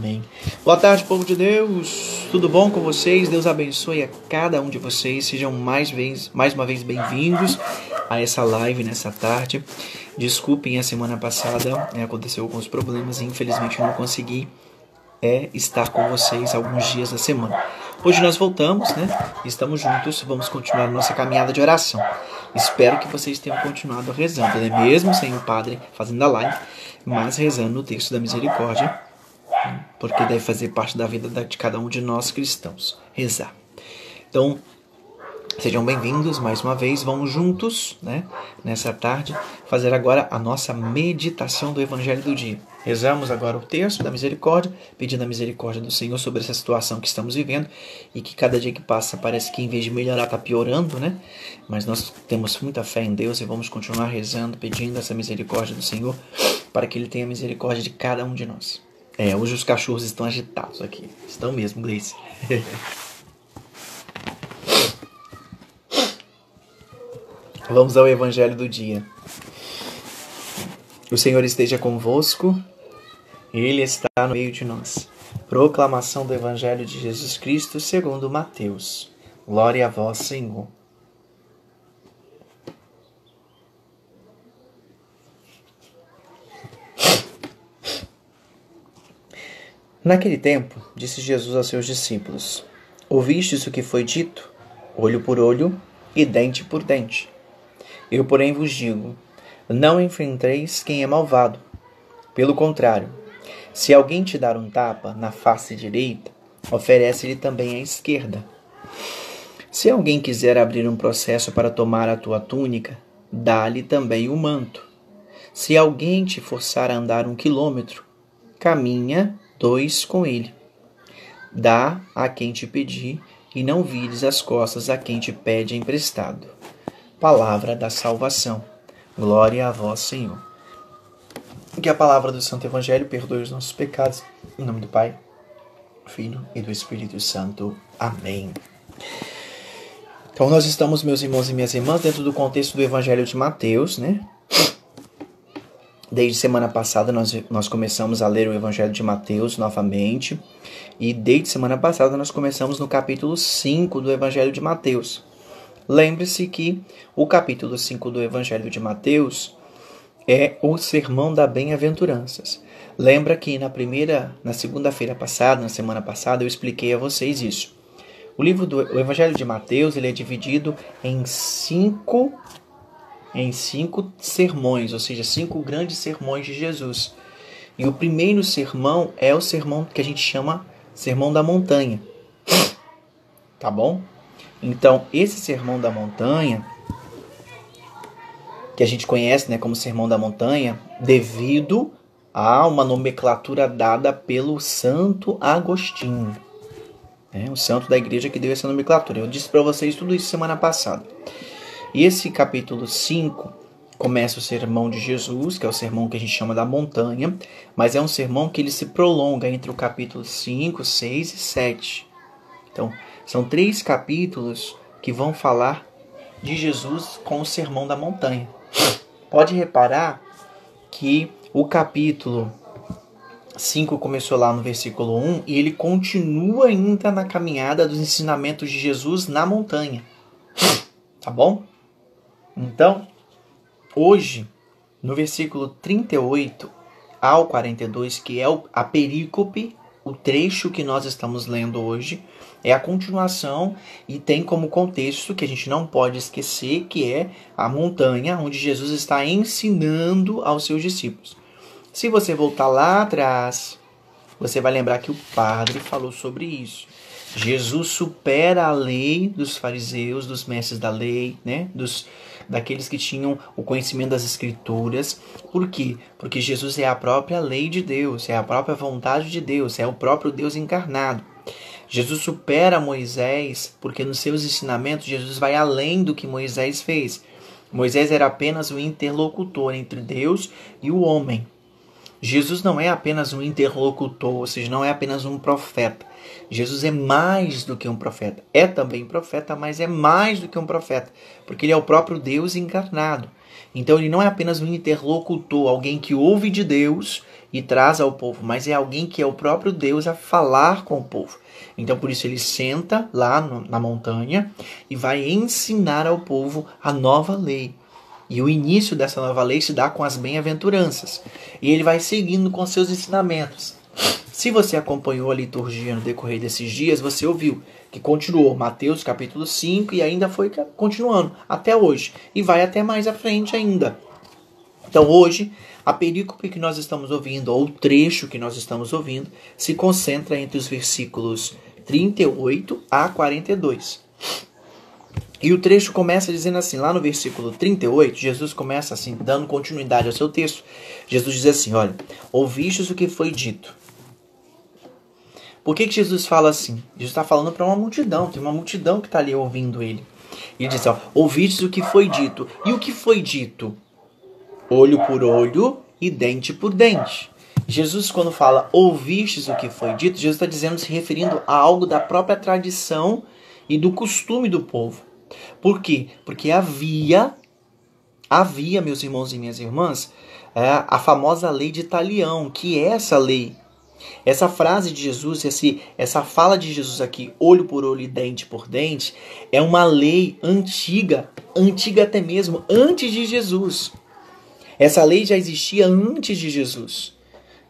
Amém. Boa tarde, povo de Deus. Tudo bom com vocês? Deus abençoe a cada um de vocês. Sejam mais uma vez bem-vindos a essa live nessa tarde. Desculpem, a semana passada aconteceu alguns problemas e infelizmente eu não consegui estar com vocês alguns dias da semana. Hoje nós voltamos, Estamos juntos, vamos continuar nossa caminhada de oração. Espero que vocês tenham continuado rezando, mesmo sem o padre fazendo a live, mas rezando o texto da misericórdia, porque deve fazer parte da vida de cada um de nós cristãos, rezar. Então, sejam bem-vindos mais uma vez, vamos juntos, nessa tarde, fazer agora a nossa meditação do Evangelho do dia. Rezamos agora o texto da misericórdia, pedindo a misericórdia do Senhor sobre essa situação que estamos vivendo e que cada dia que passa parece que em vez de melhorar está piorando, Mas nós temos muita fé em Deus e vamos continuar rezando, pedindo essa misericórdia do Senhor para que Ele tenha misericórdia de cada um de nós. Hoje os cachorros estão agitados aqui. Estão mesmo, Gleice. Vamos ao Evangelho do dia. O Senhor esteja convosco. Ele está no meio de nós. Proclamação do Evangelho de Jesus Cristo segundo Mateus. Glória a vós, Senhor. Naquele tempo, disse Jesus aos seus discípulos: Ouvistes o que foi dito? Olho por olho e dente por dente. Eu, porém, vos digo: não enfrenteis quem é malvado. Pelo contrário, se alguém te dar um tapa na face direita, oferece-lhe também a esquerda. Se alguém quiser abrir um processo para tomar a tua túnica, dá-lhe também o manto. Se alguém te forçar a andar 1 quilômetro, caminha 2 com ele. Dá a quem te pedir e não vires as costas a quem te pede emprestado. Palavra da salvação. Glória a vós, Senhor. Que a palavra do Santo Evangelho perdoe os nossos pecados. Em nome do Pai, do Filho e do Espírito Santo. Amém. Então nós estamos, meus irmãos e minhas irmãs, dentro do contexto do Evangelho de Mateus, Desde semana passada nós começamos a ler o Evangelho de Mateus novamente. E desde semana passada nós começamos no capítulo 5 do Evangelho de Mateus. Lembre-se que o capítulo 5 do Evangelho de Mateus é o Sermão da Bem-aventuranças. Lembra que na segunda-feira passada, na semana passada, eu expliquei a vocês isso. O Evangelho de Mateus ele é dividido em cinco sermões, ou seja, 5 grandes sermões de Jesus. E o primeiro sermão é o sermão que a gente chama Sermão da Montanha. Tá bom? Então, esse Sermão da Montanha, que a gente conhece como Sermão da Montanha, devido a uma nomenclatura dada pelo Santo Agostinho. O santo da igreja que deu essa nomenclatura. Eu disse para vocês tudo isso semana passada. E esse capítulo 5 começa o sermão de Jesus, que é o sermão que a gente chama da montanha, mas é um sermão que ele se prolonga entre o capítulo 5, 6 e 7. Então, são 3 capítulos que vão falar de Jesus com o sermão da montanha. Pode reparar que o capítulo 5 começou lá no versículo 1 e ele continua ainda na caminhada dos ensinamentos de Jesus na montanha. Tá bom? Então, hoje, no versículo 38 ao 42, que é a perícope, o trecho que nós estamos lendo hoje, é a continuação e tem como contexto, que a gente não pode esquecer, que é a montanha onde Jesus está ensinando aos seus discípulos. Se você voltar lá atrás, você vai lembrar que o padre falou sobre isso. Jesus supera a lei dos fariseus, dos mestres da lei, daqueles que tinham o conhecimento das Escrituras. Por quê? Porque Jesus é a própria lei de Deus, é a própria vontade de Deus, é o próprio Deus encarnado. Jesus supera Moisés, porque nos seus ensinamentos Jesus vai além do que Moisés fez. Moisés era apenas o interlocutor entre Deus e o homem. Jesus não é apenas um interlocutor, ou seja, não é apenas um profeta. Jesus é mais do que um profeta. É também profeta, mas é mais do que um profeta, porque ele é o próprio Deus encarnado. Então ele não é apenas um interlocutor, alguém que ouve de Deus e traz ao povo, mas é alguém que é o próprio Deus a falar com o povo. Então por isso ele senta lá na montanha e vai ensinar ao povo a nova lei. E o início dessa nova lei se dá com as bem-aventuranças. E ele vai seguindo com seus ensinamentos. Se você acompanhou a liturgia no decorrer desses dias, você ouviu que continuou Mateus capítulo 5 e ainda foi continuando até hoje. E vai até mais à frente ainda. Então hoje, a perícope que nós estamos ouvindo, ou o trecho que nós estamos ouvindo, se concentra entre os versículos 38 a 42. E o trecho começa dizendo assim, lá no versículo 38, Jesus começa assim, dando continuidade ao seu texto. Jesus diz assim, olha, ouvistes o que foi dito. Por que Jesus fala assim? Jesus está falando para uma multidão, tem uma multidão que está ali ouvindo ele. E ele diz, ó, ouvistes o que foi dito. E o que foi dito? Olho por olho e dente por dente. Jesus, quando fala ouvistes o que foi dito, Jesus está dizendo, se referindo a algo da própria tradição e do costume do povo. Por quê? Porque havia, meus irmãos e minhas irmãs, a famosa lei de Talião, que é essa lei. Essa frase de Jesus, essa fala de Jesus aqui, olho por olho e dente por dente, é uma lei antiga até mesmo antes de Jesus. Essa lei já existia antes de Jesus.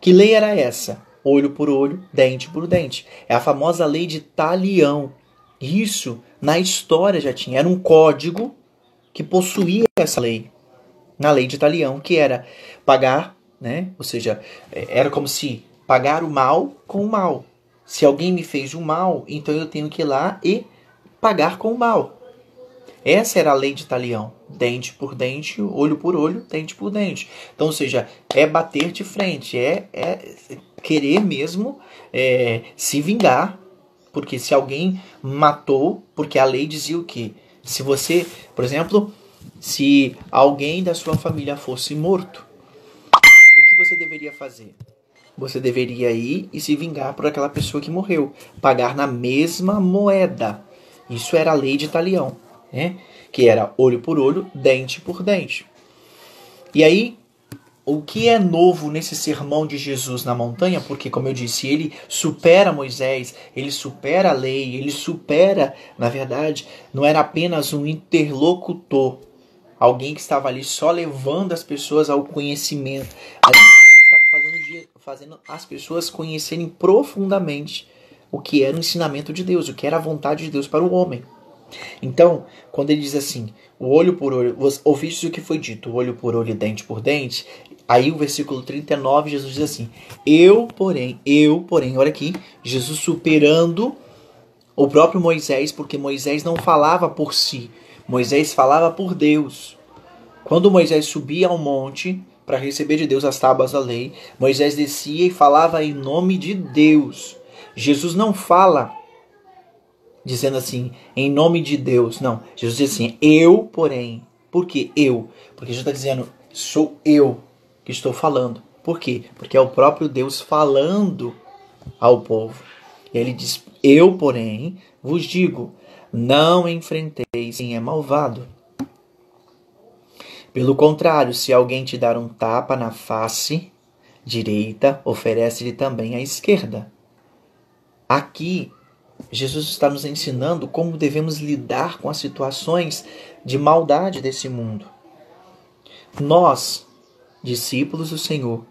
Que lei era essa? Olho por olho, dente por dente. É a famosa lei de Talião. Isso, na história já tinha. Era um código que possuía essa lei. Na lei de Talião, que era pagar, né? Ou seja, era como se pagar o mal com o mal. Se alguém me fez um mal, então eu tenho que ir lá e pagar com o mal. Essa era a lei de Talião. Dente por dente, olho por olho, dente por dente. Então, ou seja, é bater de frente, é querer mesmo se vingar. Porque se alguém matou, porque a lei dizia o quê? Se você, por exemplo, se alguém da sua família fosse morto, o que você deveria fazer? Você deveria ir e se vingar por aquela pessoa que morreu. Pagar na mesma moeda. Isso era a lei de Talião, né? Que era olho por olho, dente por dente. E aí, o que é novo nesse sermão de Jesus na montanha? Porque, como eu disse, ele supera Moisés, ele supera a lei, ele supera, na verdade, não era apenas um interlocutor, alguém que estava ali só levando as pessoas ao conhecimento, alguém que estava fazendo as pessoas conhecerem profundamente o que era o ensinamento de Deus, o que era a vontade de Deus para o homem. Então, quando ele diz assim, o olho por olho, ouviste o que foi dito, olho por olho e dente por dente, aí o versículo 39, Jesus diz assim, eu, porém, olha aqui, Jesus superando o próprio Moisés, porque Moisés não falava por si, Moisés falava por Deus. Quando Moisés subia ao monte para receber de Deus as tábuas da lei, Moisés descia e falava em nome de Deus. Jesus não fala dizendo assim, em nome de Deus. Não, Jesus diz assim, eu, porém. Por que eu? Porque Jesus está dizendo, sou eu que estou falando. Por quê? Porque é o próprio Deus falando ao povo. E ele diz, eu, porém, vos digo, não enfrenteis quem é malvado. Pelo contrário, se alguém te dar um tapa na face direita, oferece-lhe também a esquerda. Aqui, Jesus está nos ensinando como devemos lidar com as situações de maldade desse mundo. Nós, discípulos do Senhor,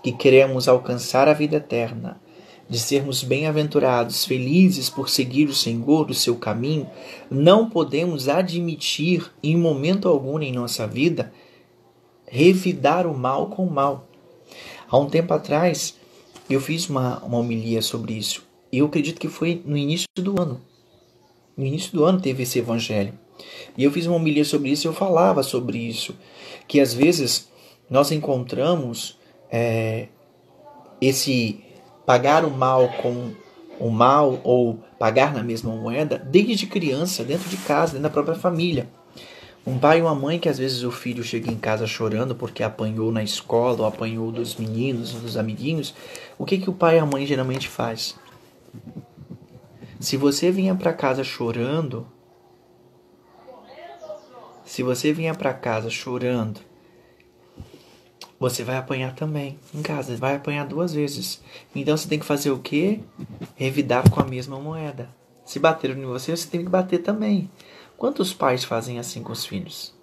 que queremos alcançar a vida eterna, de sermos bem-aventurados, felizes por seguir o Senhor, o seu caminho, não podemos admitir, em momento algum em nossa vida, revidar o mal com o mal. Há um tempo atrás, eu fiz uma homilia sobre isso. E eu acredito que foi no início do ano. No início do ano teve esse evangelho. E eu fiz uma homilia sobre isso e eu falava sobre isso. Que às vezes nós encontramos esse pagar o mal com o mal ou pagar na mesma moeda desde criança, dentro de casa, dentro da própria família. Um pai e uma mãe que às vezes o filho chega em casa chorando porque apanhou na escola ou apanhou dos meninos, dos amiguinhos. O que o pai e a mãe geralmente faz? Se você vinha para casa chorando, você vai apanhar também em casa, vai apanhar 2 vezes. Então você tem que fazer o quê? Revidar com a mesma moeda. Se bateram em você, você tem que bater também. Quantos pais fazem assim com os filhos?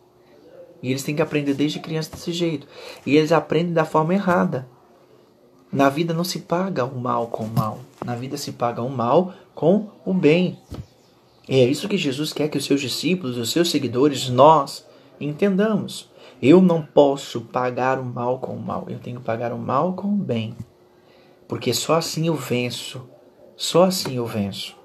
E eles têm que aprender desde criança desse jeito. E eles aprendem da forma errada. Na vida não se paga o mal com o mal. Na vida se paga o mal com o bem. E é isso que Jesus quer que os seus discípulos, os seus seguidores, nós entendamos. Eu não posso pagar o mal com o mal. Eu tenho que pagar o mal com o bem. Porque só assim eu venço. Só assim eu venço.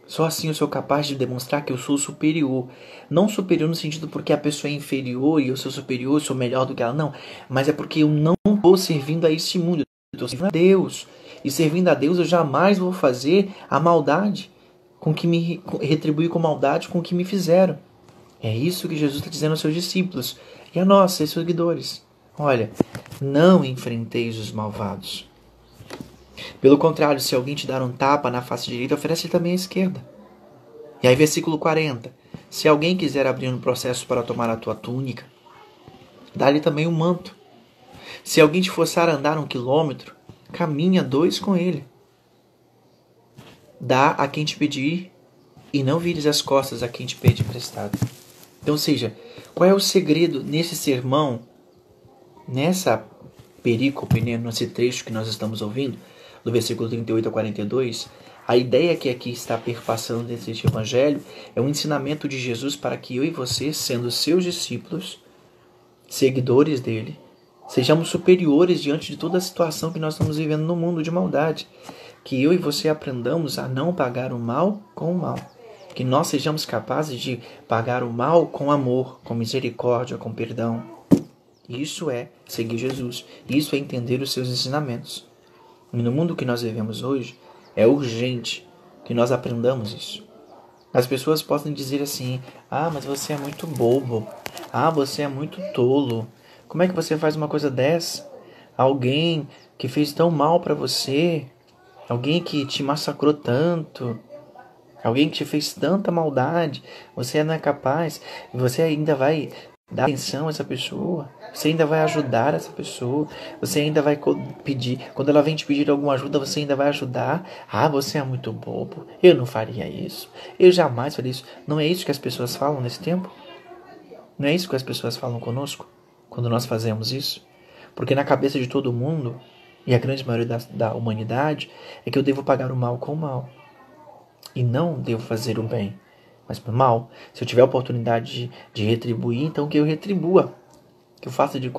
Só assim eu sou capaz de demonstrar que eu sou superior. Não superior no sentido porque a pessoa é inferior e eu sou superior, eu sou melhor do que ela. Não. Mas é porque eu não estou servindo a este mundo. Eu estou servindo a Deus. E servindo a Deus eu jamais vou fazer a maldade com que me retribuir com maldade com o que me fizeram. É isso que Jesus está dizendo aos seus discípulos. E a nós, seus seguidores. Olha, não enfrenteis os malvados. Pelo contrário, se alguém te dar um tapa na face direita, oferece também a esquerda. E aí, versículo 40. Se alguém quiser abrir um processo para tomar a tua túnica, dá-lhe também um manto. Se alguém te forçar a andar 1 quilômetro, caminha 2 com ele. Dá a quem te pedir e não vires as costas a quem te pede emprestado. Então, ou seja, qual é o segredo nesse sermão, nessa perícope, nesse trecho que nós estamos ouvindo, do versículo 38 a 42, a ideia que aqui está perpassando desse evangelho é um ensinamento de Jesus para que eu e você, sendo seus discípulos, seguidores dele, sejamos superiores diante de toda a situação que nós estamos vivendo no mundo de maldade. Que eu e você aprendamos a não pagar o mal com o mal. Que nós sejamos capazes de pagar o mal com amor, com misericórdia, com perdão. Isso é seguir Jesus. Isso é entender os seus ensinamentos. E no mundo que nós vivemos hoje, é urgente que nós aprendamos isso. As pessoas podem dizer assim: ah, mas você é muito bobo. Ah, você é muito tolo. Como é que você faz uma coisa dessa? Alguém que fez tão mal para você, alguém que te massacrou tanto, alguém que te fez tanta maldade, você não é capaz, você ainda vai dar atenção a essa pessoa, você ainda vai ajudar essa pessoa, você ainda vai pedir, quando ela vem te pedir alguma ajuda, você ainda vai ajudar. Ah, você é muito bobo, eu não faria isso, eu jamais faria isso. Não é isso que as pessoas falam nesse tempo? Não é isso que as pessoas falam conosco, quando nós fazemos isso? Porque na cabeça de todo mundo, e a grande maioria da humanidade, é que eu devo pagar o mal com o mal. E não devo fazer o bem, mas o mal. Se eu tiver a oportunidade de retribuir, então que eu retribua. Que eu faça de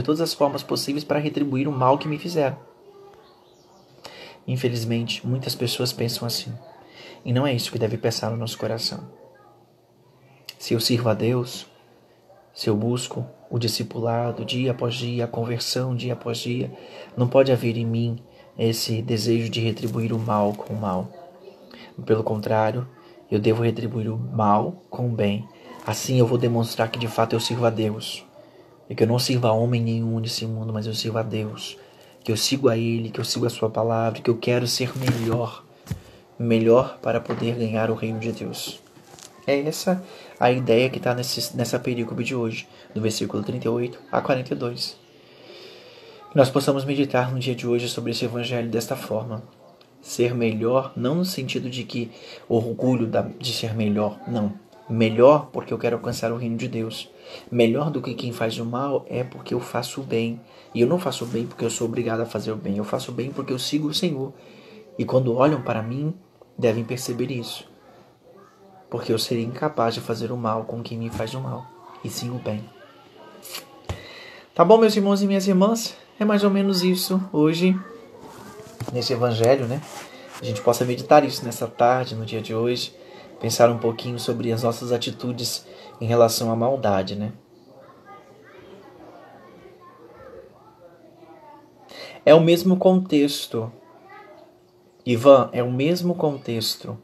todas as formas possíveis para retribuir o mal que me fizeram. Infelizmente, muitas pessoas pensam assim. E não é isso que deve pensar no nosso coração. Se eu sirvo a Deus, se eu busco o discipulado dia após dia, a conversão dia após dia, não pode haver em mim esse desejo de retribuir o mal com o mal. Pelo contrário, eu devo retribuir o mal com o bem. Assim eu vou demonstrar que de fato eu sirvo a Deus. E que eu não sirvo a homem nenhum nesse mundo, mas eu sirvo a Deus. Que eu sigo a Ele, que eu sigo a Sua palavra, que eu quero ser melhor. Melhor para poder ganhar o reino de Deus. É essa a ideia que está nessa perícope de hoje, do versículo 38 a 42. Que nós possamos meditar no dia de hoje sobre esse evangelho desta forma. Ser melhor, não no sentido de que orgulho de ser melhor, não. Melhor porque eu quero alcançar o reino de Deus. Melhor do que quem faz o mal é porque eu faço o bem. E eu não faço o bem porque eu sou obrigado a fazer o bem. Eu faço o bem porque eu sigo o Senhor. E quando olham para mim, devem perceber isso. Porque eu seria incapaz de fazer o mal com quem me faz o mal. E sim o bem. Tá bom, meus irmãos e minhas irmãs? É mais ou menos isso hoje. Nesse evangelho, né? A gente possa meditar isso nessa tarde, no dia de hoje, pensar um pouquinho sobre as nossas atitudes em relação à maldade, né? É o mesmo contexto. Ivan, é o mesmo contexto.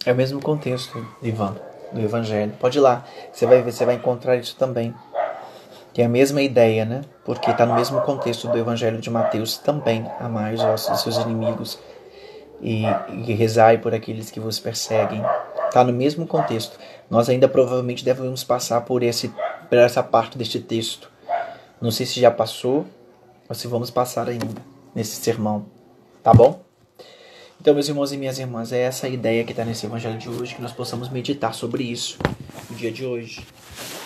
É o mesmo contexto, Ivan. do Evangelho. Pode ir lá, você vai ver, você vai encontrar isso também. Que é a mesma ideia, né? Porque está no mesmo contexto do Evangelho de Mateus também. Amai os seus inimigos e rezai por aqueles que vos perseguem. Está no mesmo contexto. Nós ainda provavelmente devemos passar por essa parte deste texto. Não sei se já passou ou se vamos passar ainda nesse sermão. Tá bom? Então, meus irmãos e minhas irmãs, é essa a ideia que está nesse Evangelho de hoje, que nós possamos meditar sobre isso no dia de hoje.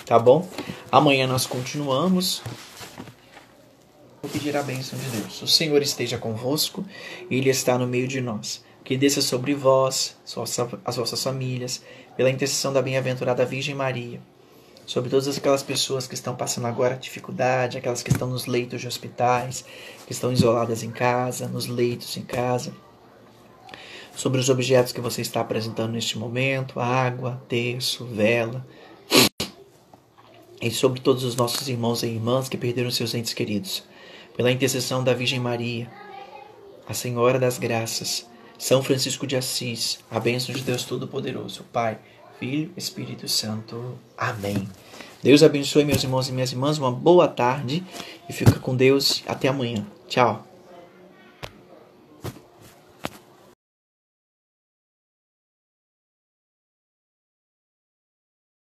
Tá bom? Amanhã nós continuamos. Vou pedir a bênção de Deus. O Senhor esteja convosco, Ele está no meio de nós. Que desça sobre vós, as vossas famílias, pela intercessão da bem-aventurada Virgem Maria, sobre todas aquelas pessoas que estão passando agora dificuldade, aquelas que estão nos leitos de hospitais, que estão isoladas em casa, nos leitos em casa, sobre os objetos que você está apresentando neste momento, água, terço, vela, e sobre todos os nossos irmãos e irmãs que perderam seus entes queridos. Pela intercessão da Virgem Maria, a Senhora das Graças, São Francisco de Assis, a bênção de Deus Todo-Poderoso, Pai, Filho, Espírito Santo. Amém. Deus abençoe meus irmãos e minhas irmãs, uma boa tarde e fica com Deus. Até amanhã. Tchau.